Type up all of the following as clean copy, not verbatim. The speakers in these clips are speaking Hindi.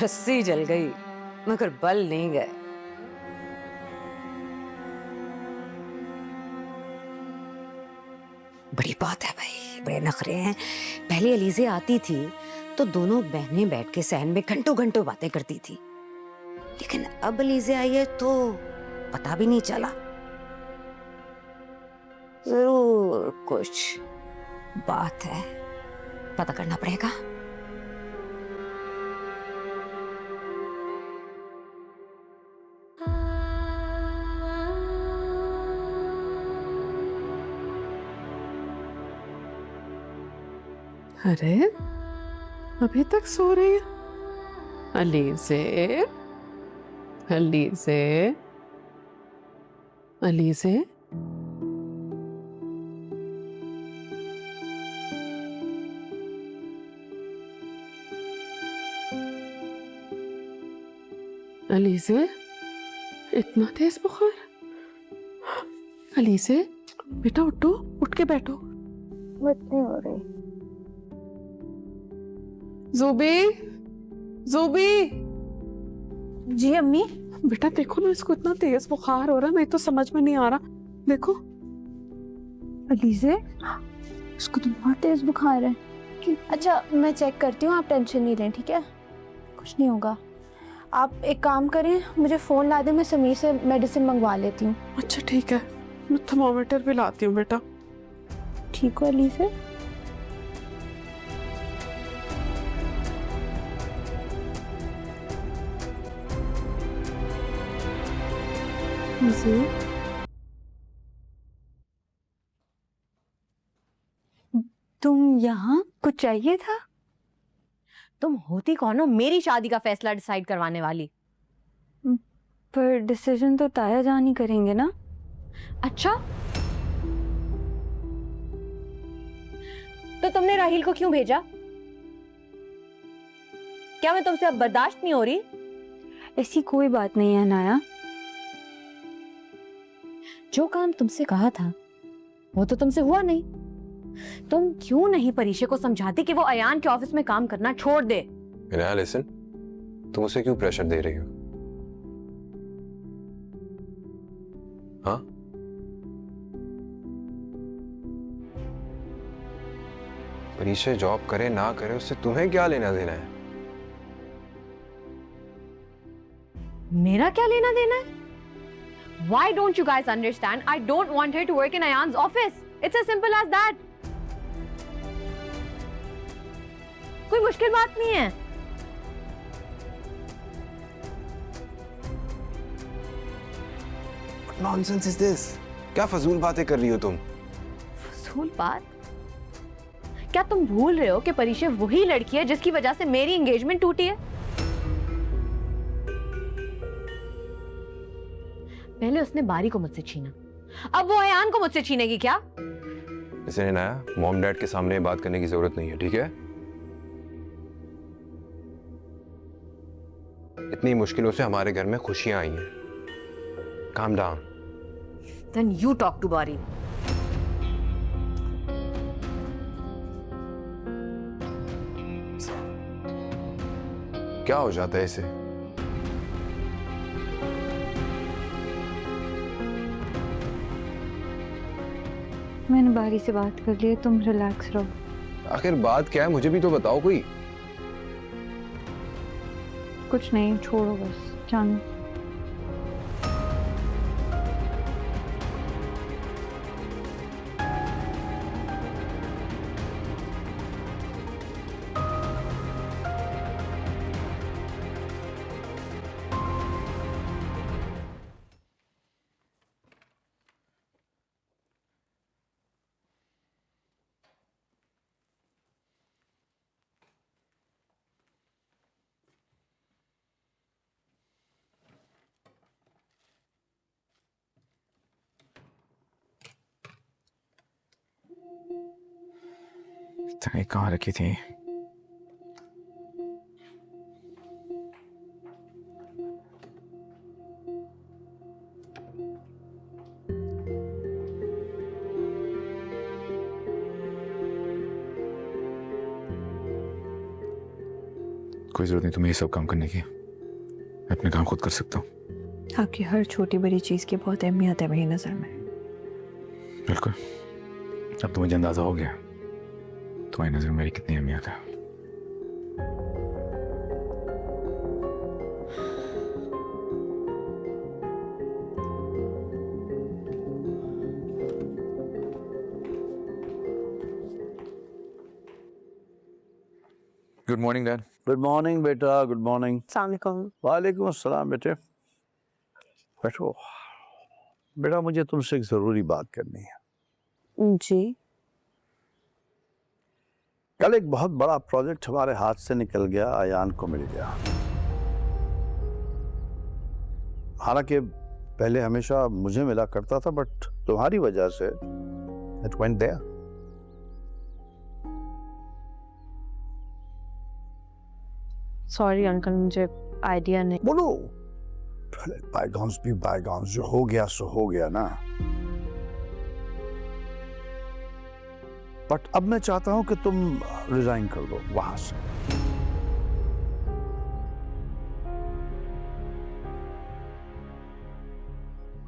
रस्सी जल गई मगर बल नहीं गए। बड़ी बात है भाई, बड़े नखरे हैं। पहले अलीज़े आती थी तो दोनों बहनें बैठ के सहन में घंटों घंटों बातें करती थी, लेकिन अब अलीज़े आई है तो पता भी नहीं चला। जरूर कुछ बात है, पता करना पड़ेगा। अरे अभी तक सो रही है? अलीज़े, अलीज़े, अलीज़े, अलीज़े, इतना तेज बुखार? अलीज़े बेटा उठो, उठ के बैठो। मत नहीं हो रही। ज़ुबी, ज़ुबी, जी अम्मी। बेटा देखो ना, इसको इतना तेज बुखार हो रहा है, मैं तो समझ में नहीं आ रहा। देखो अलीज़े, उसको तो बहुत तेज बुखार है। अच्छा मैं चेक करती हूँ, आप टेंशन नहीं लें, ठीक है? कुछ नहीं होगा। आप एक काम करें, मुझे फ़ोन ला दें, मैं समीर से मेडिसिन मंगवा लेती हूँ। अच्छा ठीक है, मैं थर्मामीटर भी लाती हूँ बेटा। ठीक हो अलीज़े? जी तुम यहाँ, कुछ चाहिए था? तुम होती कौन हो मेरी शादी का फैसला डिसाइड करवाने वाली? पर डिसीजन तो ताया जान ही करेंगे ना। अच्छा, तो तुमने राहिल को क्यों भेजा? क्या मैं तुमसे अब बर्दाश्त नहीं हो रही? ऐसी कोई बात नहीं है नाया। जो काम तुमसे कहा था वो तो तुमसे हुआ नहीं। तुम क्यों नहीं परीक्षा को समझाती कि वो अयान के ऑफिस में काम करना छोड़ दे? इनाया लिसन, तुम उसे क्यों प्रेशर दे रही हो? हाँ, परीक्षा जॉब करे ना करे उससे तुम्हें क्या लेना देना है? मेरा क्या लेना देना है? Why don't you guys understand? I don't want her to work in Ayan's office. It's as simple as that. कोई मुश्किल बात नहीं है। What nonsense is this? क्या फजूल बातें कर रही हो तुम? फजूल बात? क्या तुम भूल रहे हो कि परीक्षा वही लड़की है जिसकी वजह से मेरी एंगेजमेंट टूटी है? पहले उसने बारी को मुझसे छीना, अब वो अयान को मुझसे छीनेगी क्या? इसे इनाया, मॉम डैड के सामने बात करने की जरूरत नहीं है, ठीक है? इतनी मुश्किलों से हमारे घर में खुशियां आई हैं। Calm down. Then you talk to बारी। क्या हो जाता है इसे? मैंने बारी से बात कर ली है, तुम रिलैक्स रहो। आखिर बात क्या है, मुझे भी तो बताओ कोई। कुछ नहीं, छोड़ो बस, जानो। कहाँ रखी थी? कोई जरूरत नहीं तुम्हें ये सब काम करने की, मैं अपने काम खुद कर सकता हूँ। आपकी हर छोटी बड़ी चीज़ की बहुत अहमियत है मेरी नज़र में। बिल्कुल, अब तो मुझे अंदाजा हो गया तुम्हारी नजर में मेरी कितनी अहमियत है। Good morning dad. Good morning बेटा, गुड मॉर्निंग। अस्सलाम वालेकुम अस्सलाम बेटे, बैठो। बेटा मुझे तुमसे एक ज़रूरी बात करनी है। जी। कल एक बहुत बड़ा प्रोजेक्ट हमारे हाथ से निकल गया, आयान को मिल गया। हालांकि पहले हमेशा मुझे मिला करता था, बट तुम्हारी वजह से it went there. Sorry uncle, मुझे आइडिया नहीं। बोलो, बायगॉन्स भी बायगॉन्स, जो हो गया सो हो गया ना। बट अब मैं चाहता हूं कि तुम रिजाइन कर दो वहां से।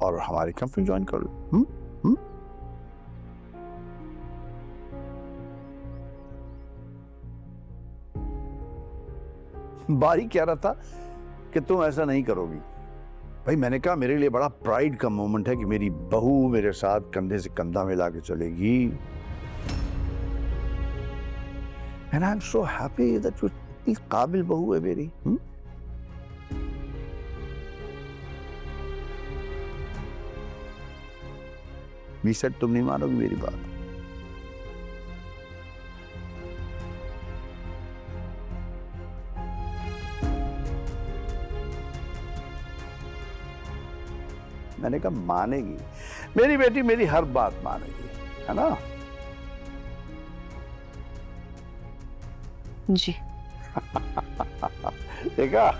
और हमारी कंपनी ज्वाइन कर लो। बारी कह रहा था कि तुम ऐसा नहीं करोगी। भाई मैंने कहा मेरे लिए बड़ा प्राइड का मोमेंट है कि मेरी बहू मेरे साथ कंधे से कंधा मिला के चलेगी। And I am so happy that you इतनी काबिल बहू है मेरी। मी सेड तुम नहीं मानोगी मेरी बात। मैंने कहा मानेगी मेरी बेटी, मेरी हर बात मानेगी, है ना? जी। देखा?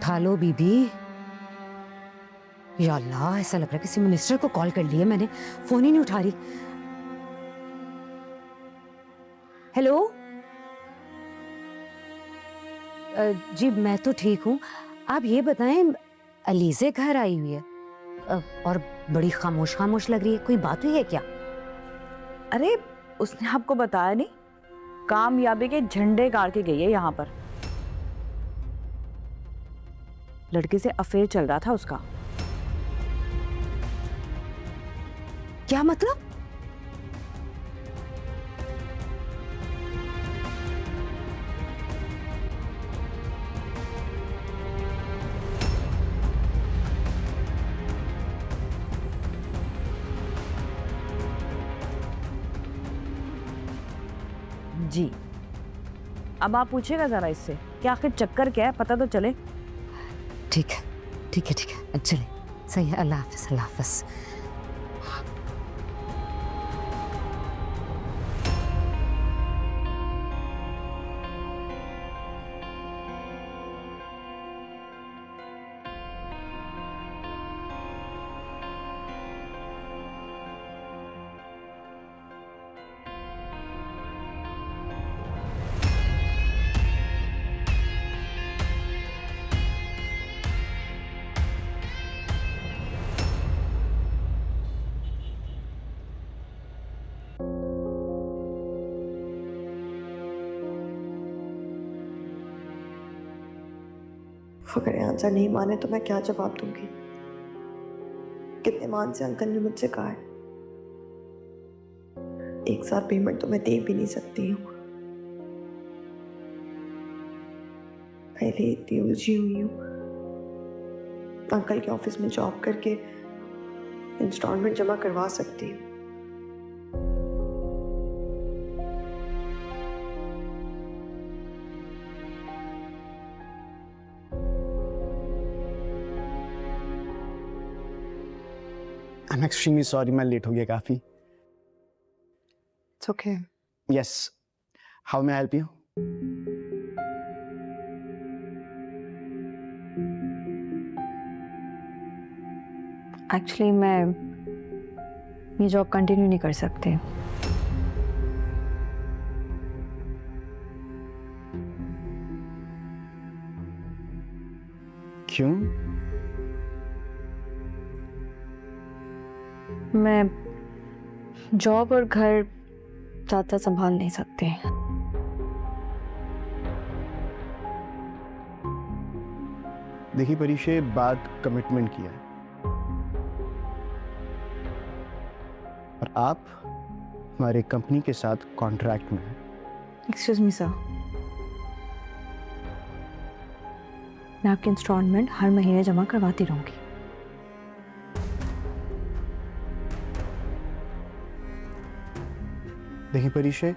थालो बीबी। या अल्लाह, ऐसा लग रहा है किसी मिनिस्टर को कॉल कर लिया मैंने, फोन ही नहीं उठा रही। हेलो। जी मैं तो ठीक हूँ, आप ये बताएं अलीज़े घर आई हुई है और बड़ी खामोश खामोश लग रही है, कोई बात हुई है क्या? अरे उसने आपको बताया नहीं, कामयाबी के झंडे गाड़ के गई है यहाँ पर। लड़के से अफेयर चल रहा था उसका। क्या मतलब? जी, अब आप पूछेगा जरा इससे कि आखिर चक्कर क्या है, पता तो चले। ठीक है ठीक है ठीक है, चले, सही है। अल्लाह हाफिज, अल्लाह हाफिज। अगर ये आंसर नहीं माने तो मैं क्या जवाब दूंगी? कितने मान से अंकल ने मुझसे कहा है, 1 साल पेमेंट तो मैं दे भी नहीं सकती हूँ। पहले इतनी उलझी हुई हूँ, अंकल के ऑफिस में जॉब करके इंस्टॉलमेंट जमा करवा सकती हूँ। एक्सट्रीमली सॉरी, मैं लेट हो गया काफ़ी। It's okay. Yes, how may I help you? Actually मैं ये जॉब कंटिन्यू नहीं कर सकती। क्यों? मैं जॉब और घर साथ साथ संभाल नहीं सकती। देखिए परीक्षे, बात कमिटमेंट की है और आप हमारे कंपनी के साथ कॉन्ट्रैक्ट में हैं। एक्सक्यूज मी सर, मैं आपकी इंस्टॉलमेंट हर महीने जमा करवाती रहूंगी। देखिए परीक्षे,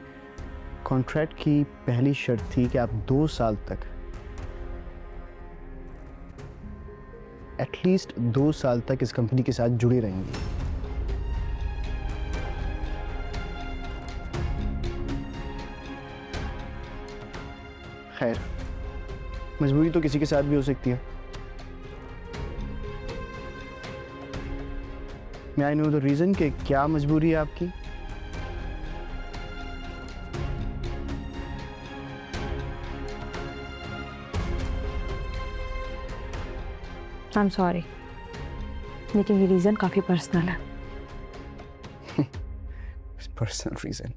कॉन्ट्रैक्ट की पहली शर्त थी कि आप 2 साल तक, एटलीस्ट 2 साल तक इस कंपनी के साथ जुड़े रहेंगे। खैर, मजबूरी तो किसी के साथ भी हो सकती है। मैं आई नो द रीजन कि क्या मजबूरी है आपकी? आई एम सॉरी, लेकिन ये रीज़न काफ़ी पर्सनल है। Personal reason?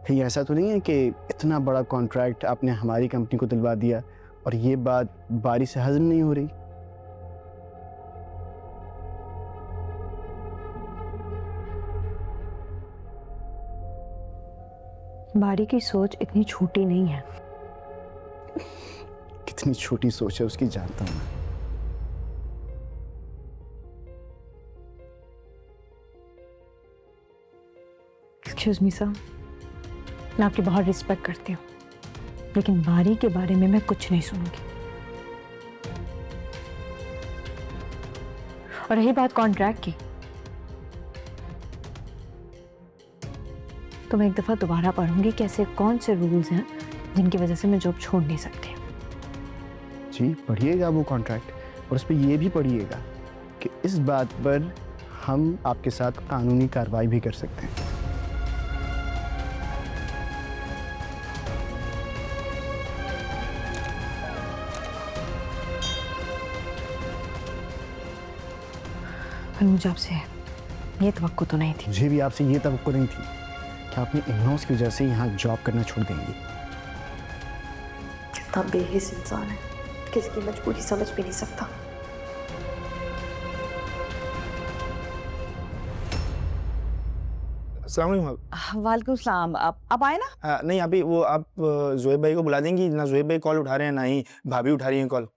कहीं ऐसा तो नहीं है कि इतना बड़ा कॉन्ट्रैक्ट आपने हमारी कंपनी को दिलवा दिया और ये बात बारी से हजम नहीं हो रही? बारी की सोच इतनी छोटी नहीं है। कितनी छोटी सोच है उसकी जानता हूं मैं। एक्सक्यूज मी सर, मैं आपकी बहुत रिस्पेक्ट करती हूँ, लेकिन बारी के बारे में मैं कुछ नहीं सुनूंगी। और रही बात कॉन्ट्रैक्ट की, तो मैं एक दफ़ा दोबारा पढ़ूंगी कि ऐसे कौन से रूल्स हैं जिनकी वजह से मैं जॉब छोड़ नहीं सकती। जी पढ़िएगा वो कॉन्ट्रैक्ट और उस पर यह भी पढ़िएगा कि इस बात पर हम आपके साथ कानूनी कार्रवाई भी कर सकते हैं। पर मुझे आपसे ये तवक्को तो नहीं थी। मुझे भी आपसे ये तवक्को नहीं थी कि आपने इन-लॉज की वजह से यहाँ जॉब करना छोड़ देंगे। कितना बेहिस इंसान है, किसकी मजबूरी समझ भी नहीं सकता। अस्सलाम वालेकुम। वालेकुम सलाम। आप आए ना? नहीं अभी वो आप ज़ोहेब भाई को बुला देंगी ना? ज़ोहेब भाई कॉल उठा रहे हैं, ना ही भाभी उठा रही हैं कॉल।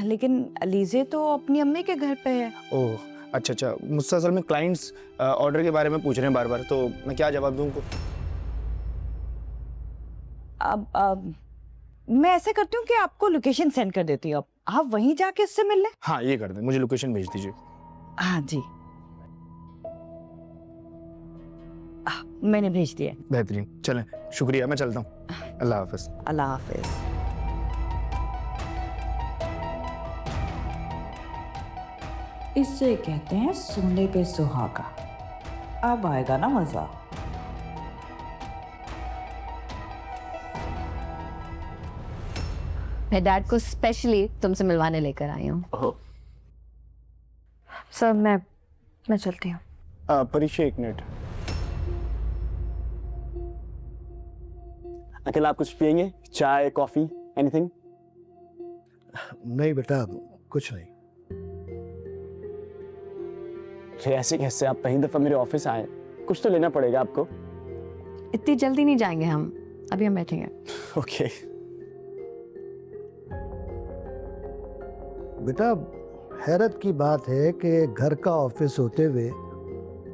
लेकिन अलीज़े तो अपनी अम्मी के घर पे है। ओह अच्छा अच्छा, मुझसे असल में क्लाइंट्स ऑर्डर के बारे में पूछ रहे हैं बार बार, तो मैं क्या जवाब दूं उनको? अब मैं ऐसा करती हूँ कि आपको लोकेशन सेंड कर देती हूँ, आप वहीं जाके उससे मिल लें। हाँ ये कर दें, मुझे लोकेशन भेज दीजिए। हाँ जी, मैंने भेज दिया। बेहतरीन, चलें, शुक्रिया, मैं चलता हूँ। अल्लाह हाफ़िज़। अल्लाह हाफिज। इससे कहते हैं सोने पे सुहागा। अब आएगा ना मजा। मैं डैड को स्पेशली तुमसे मिलवाने लेकर आई हूँ। सर मैं चलती हूँ। परीक्षा, एक मिनट। अंकल आप कुछ पियेंगे? चाय, कॉफ़ी, एनीथिंग? नहीं बेटा, कुछ नहीं। ऐसे कैसे? आप पहली दफ़ा मेरे ऑफिस आए, कुछ तो लेना पड़ेगा आपको। इतनी जल्दी नहीं जाएंगे हम, अभी हम बैठेंगे। ओके। बेटा हैरत की बात है कि घर का ऑफिस होते हुए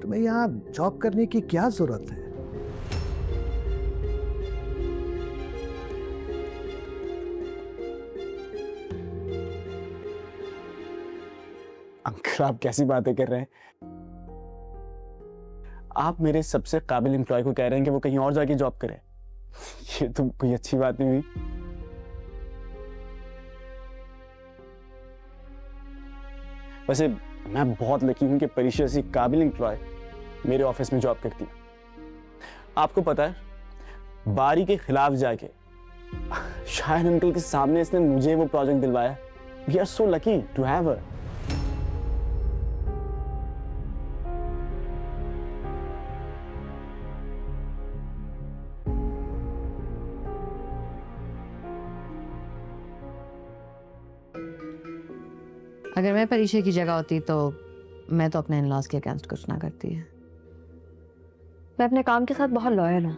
तुम्हें यहाँ जॉब करने की क्या जरूरत है? अंकल आप कैसी बातें कर रहे हैं? आप मेरे सबसे काबिल एम्प्लॉय को कह रहे हैं कि वो कहीं और जाके जॉब करे। ये तो कोई अच्छी बात नहीं हुई। वैसे मैं बहुत लकी हूं कि परीक्षा सी काबिल एम्प्लॉय मेरे ऑफिस में जॉब करती है। आपको पता है, बारी के खिलाफ जाके शायद अंकल के सामने इसने मुझे वो प्रोजेक्ट दिलवाया। We are so lucky to have her. अगर मैं परीक्षा की जगह होती तो मैं तो अपने इन-लॉज के अगेंस्ट कुछ ना करती है। मैं अपने काम के साथ बहुत लॉयल हूँ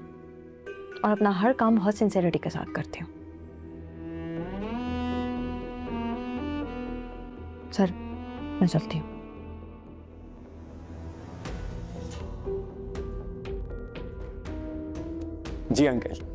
और अपना हर काम बहुत सिंसियरिटी के साथ करती हूँ। सर, मैं चलती हूँ। जी अंकल।